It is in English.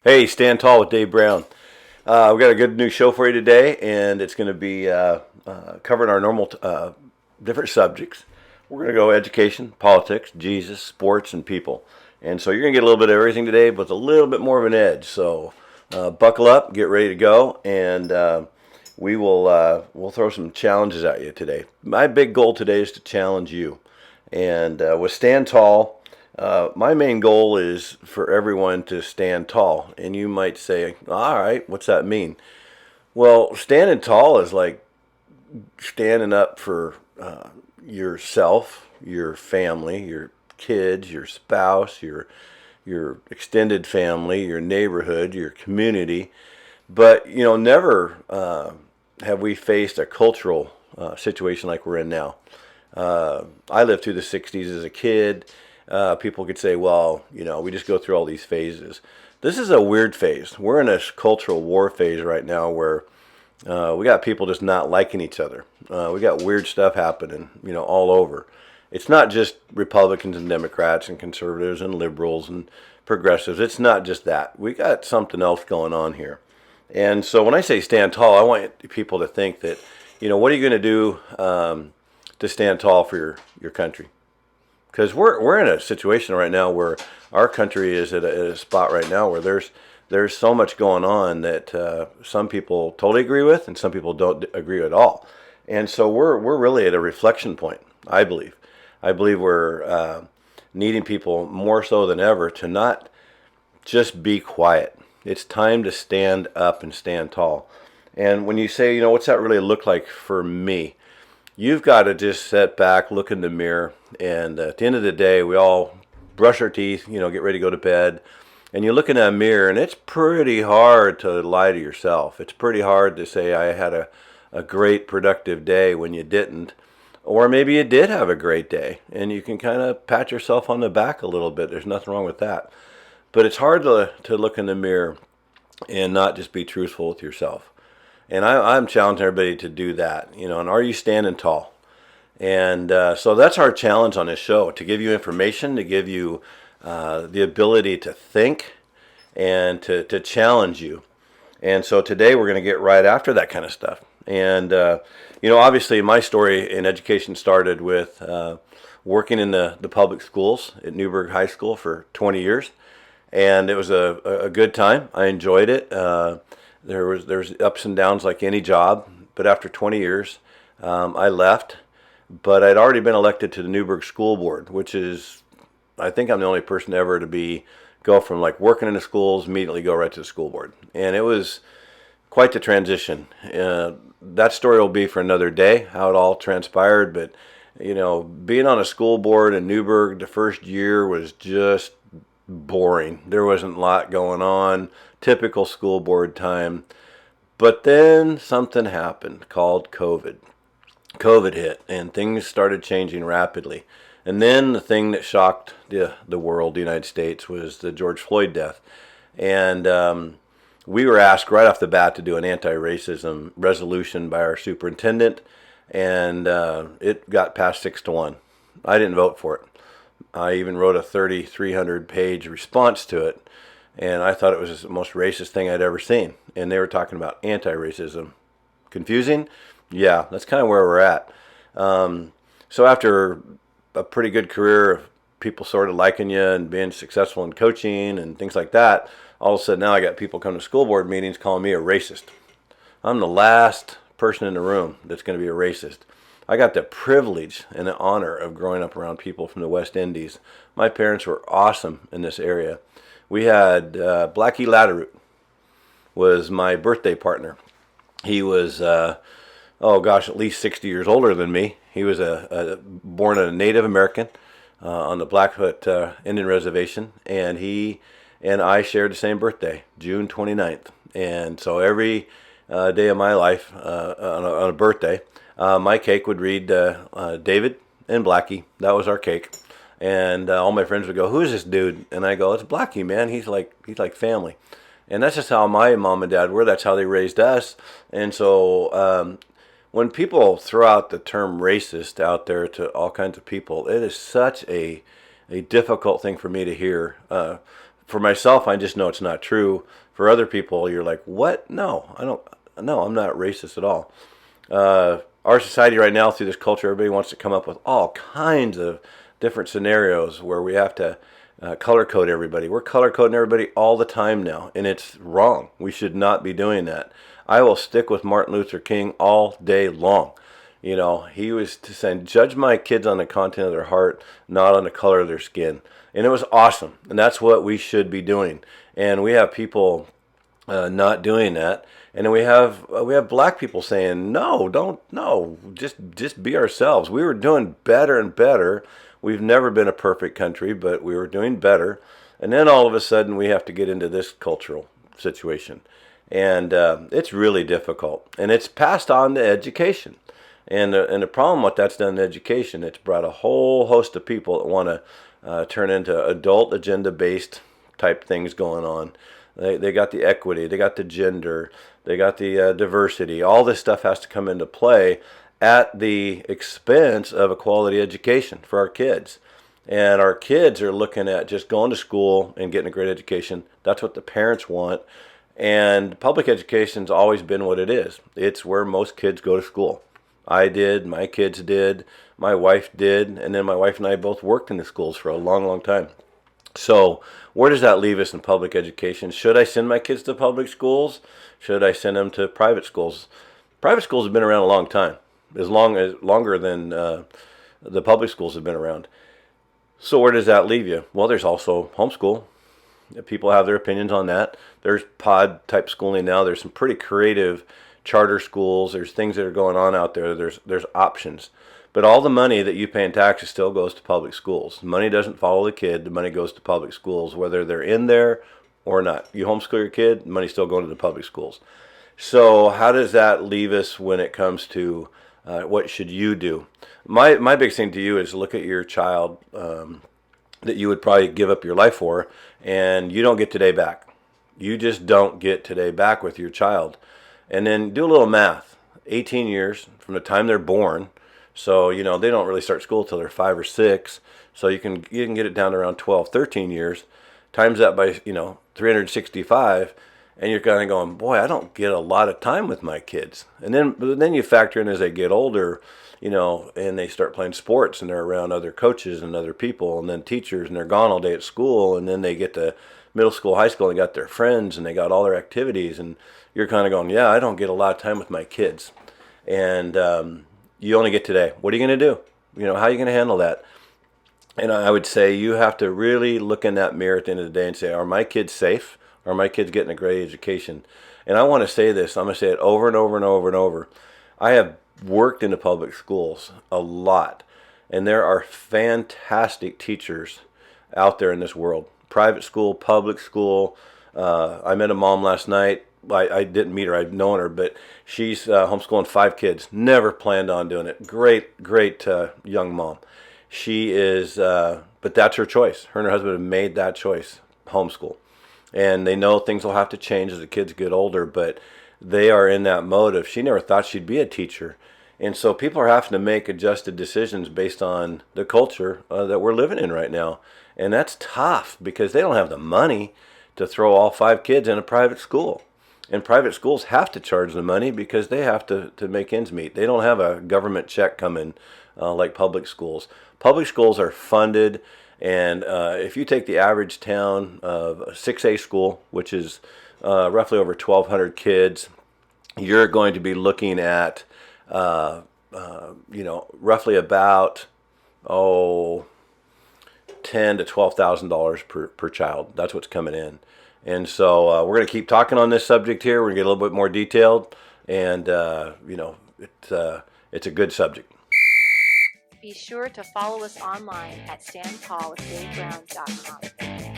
Hey, Stand Tall with Dave Brown. We've got a good new show for you today, and it's going to be covering our normal different subjects. We're going to go education, politics, Jesus, sports, and people. And so you're going to get a little bit of everything today, but with a little bit more of an edge. So buckle up, get ready to go, and we'll throw some challenges at you today. My big goal today is to challenge you. And with Stand Tall, my main goal is for everyone to stand tall. And you might say, all right, what's that mean? Well, standing tall is like standing up for yourself, your family, your kids, your spouse, your extended family, your neighborhood, your community. But never have we faced a cultural situation like we're in now. I lived through the '60s as a kid. People could say, well, we just go through all these phases. This is a weird phase. We're in a cultural war phase right now where we got people just not liking each other. We got weird stuff happening, all over. It's not just Republicans and Democrats and conservatives and liberals and progressives. It's not just that. We got something else going on here. And so when I say stand tall, I want people to think that, what are you going to do to stand tall for your country? Because we're in a situation right now where our country is at a spot right now where there's so much going on that some people totally agree with and some people don't agree at all. And so we're really at a reflection point, I believe. I believe we're needing people more so than ever to not just be quiet. It's time to stand up and stand tall. And when you say, what's that really look like for me? You've got to just sit back, look in the mirror, and at the end of the day, we all brush our teeth, get ready to go to bed, and you look in that mirror, and it's pretty hard to lie to yourself. It's pretty hard to say, I had a great, productive day when you didn't, or maybe you did have a great day, and you can kind of pat yourself on the back a little bit. There's nothing wrong with that. But it's hard to look in the mirror and not just be truthful with yourself. And I'm challenging everybody to do that, and are you standing tall? And so that's our challenge on this show, to give you information, to give you the ability to think and to challenge you. And so today we're going to get right after that kind of stuff. And, obviously my story in education started with working in the public schools at Newburgh High School for 20 years. And it was a good time. I enjoyed it. There's ups and downs like any job, but after 20 years, I left. But I'd already been elected to the Newburgh School Board, which is, I think I'm the only person ever to go from like working in the schools, immediately go right to the school board. And it was quite the transition. That story will be for another day, how it all transpired. But, being on a school board in Newburgh the first year was just boring. There wasn't a lot going on, typical school board time. But then something happened called COVID. COVID hit and things started changing rapidly. And then the thing that shocked the world, the United States, was the George Floyd death. And we were asked right off the bat to do an anti-racism resolution by our superintendent, and it got passed 6-1. I didn't vote for it. I even wrote a 3,300-page response to it, and I thought it was the most racist thing I'd ever seen. And they were talking about anti-racism. Confusing? Yeah, that's kind of where we're at. So after a pretty good career of people sort of liking you and being successful in coaching and things like that, all of a sudden now I got people coming to school board meetings calling me a racist. I'm the last person in the room that's going to be a racist. I got the privilege and the honor of growing up around people from the West Indies. My parents were awesome in this area. We had Blackie Latteroot was my birthday partner. He was, at least 60 years older than me. He was born a Native American on the Blackfoot Indian Reservation, and he and I shared the same birthday, June 29th. And so every day of my life on a birthday, my cake would read David and Blackie. That was our cake. And all my friends would go, "Who is this dude?" And I go, "It's Blackie, man. He's like family." And that's just how my mom and dad were. That's how they raised us. And so when people throw out the term racist out there to all kinds of people, it is such a difficult thing for me to hear. For myself, I just know it's not true. For other people, you're like, what? No, I don't. No, I'm not racist at all. Our society right now, through this culture, everybody wants to come up with all kinds of different scenarios where we have to color code everybody. We're color coding everybody all the time now, and it's wrong. We should not be doing that. I will stick with Martin Luther King all day long. You know, he was saying, judge my kids on the content of their heart, not on the color of their skin. And it was awesome. And that's what we should be doing. And we have people not doing that. And then we have black people saying, no, don't, no, just be ourselves. We were doing better and better. We've never been a perfect country, but we were doing better. And then all of a sudden we have to get into this cultural situation. And it's really difficult. And it's passed on to education. And the problem what that's done in education, it's brought a whole host of people that want to turn into adult agenda-based type things going on. They got the equity, they got the gender, they got the diversity. All this stuff has to come into play at the expense of a quality education for our kids. And our kids are looking at just going to school and getting a great education. That's what the parents want. And public education's always been what it is. It's where most kids go to school. I did, my kids did, my wife did, and then my wife and I both worked in the schools for a long, long time. So where does that leave us in public education? Should I send my kids to public schools? Should I send them to private schools? Private schools have been around a long time, longer than the public schools have been around. So where does that leave you? Well, there's also homeschool. People have their opinions on that. There's pod type schooling now. There's some pretty creative charter schools. There's things that are going on out there. There's options. But all the money that you pay in taxes still goes to public schools. Money doesn't follow the kid. The money goes to public schools, whether they're in there or not. You homeschool your kid, money's still going to the public schools. So how does that leave us when it comes to what should you do? My big thing to you is look at your child that you would probably give up your life for, and you don't get today back. You just don't get today back with your child. And then do a little math. 18 years from the time they're born. So, you know, they don't really start school till they're 5 or 6. So you can get it down to around 12, 13 years. Times that by, 365. And you're kind of going, boy, I don't get a lot of time with my kids. And then you factor in as they get older, and they start playing sports and they're around other coaches and other people and then teachers and they're gone all day at school. And then they get to middle school, high school, and they got their friends and they got all their activities. And you're kind of going, yeah, I don't get a lot of time with my kids. And you only get today. What are you going to do? How are you going to handle that? And I would say you have to really look in that mirror at the end of the day and say, are my kids safe? Are my kids getting a great education? And I want to say this. I'm going to say it over and over and over and over. I have worked in the public schools a lot. And there are fantastic teachers out there in this world. Private school, public school. I met a mom last night. I didn't meet her. I've known her, but she's homeschooling 5 kids. Never planned on doing it. Great young mom. She is, but that's her choice. Her and her husband have made that choice, homeschool. And they know things will have to change as the kids get older, but they are in that mode of she never thought she'd be a teacher. And so people are having to make adjusted decisions based on the culture that we're living in right now. And that's tough because they don't have the money to throw all 5 kids in a private school. And private schools have to charge the money because they have to make ends meet. They don't have a government check coming like public schools. Public schools are funded, and if you take the average town of a 6A school, which is roughly over 1,200 kids, you're going to be looking at, roughly about, $10,000 to $12,000 per child. That's what's coming in. And so we're going to keep talking on this subject here. We're going to get a little bit more detailed. And, it's a good subject. Be sure to follow us online at standtallwithdaveBrown.com.